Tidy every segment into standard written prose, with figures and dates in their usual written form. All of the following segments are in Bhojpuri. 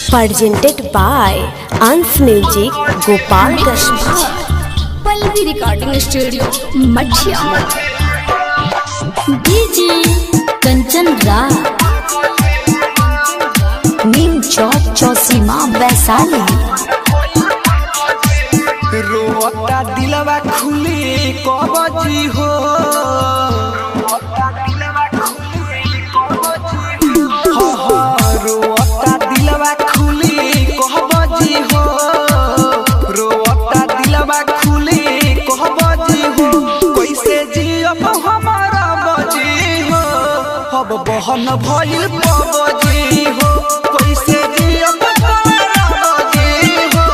presented by Ans Music Gopalganj। Pallavi recording studio मठिया डीजे कंचन राज नीम चौक चौसीमा वैशाली। रोता दिलवा खुली कबजी हो, रोता दिलवा खुली कहबजी हो, रोता दिलवा खुली कहबजी हो। कैसे जियब हमारा बजी हो, अब बहन भइल पबजी हो। कैसे जियब हमारा बजी हो,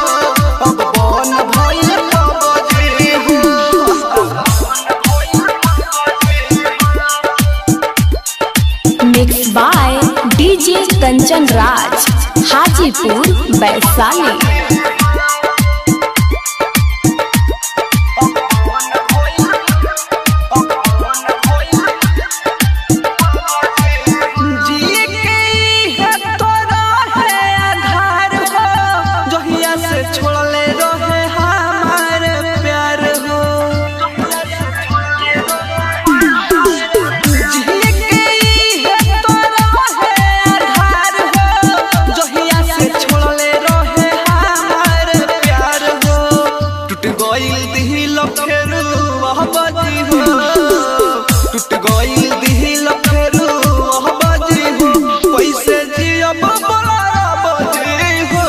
अब बहन भइल पबजी हो। Mixed by DJ Kanchan Raj Hajipur Vaishali. छोड़ले रहे हमारे प्यार हो, जहिया से छोड़ले रहे हमारे प्यार हो। टूट गइल दिल फेरू बजी हो, टूट गइल दिल फेरू बजी हो। कैसे जियब बोला बजी हो,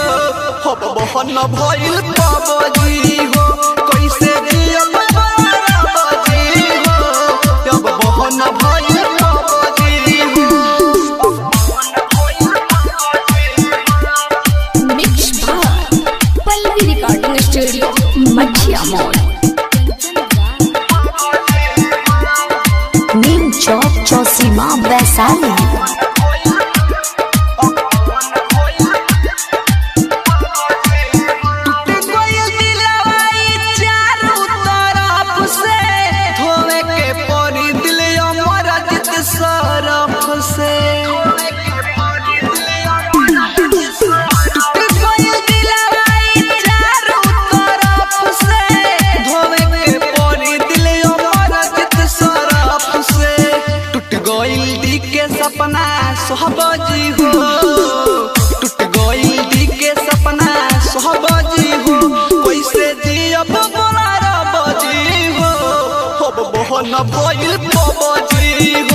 अब बहन भइल पबजी हो। कैसे जियब बोला बजी हो, अब बहन भइल पबजी हो। Mix by Pallavi recording studio Mathiya Mor नीम चौक चौसीमा वैशाली। सपना सोहबजी हो, टूट गइल दी के सपना सोहबजी हो। कैसे जियब बोला बजी हो, अब बहन भइल पबजी हो।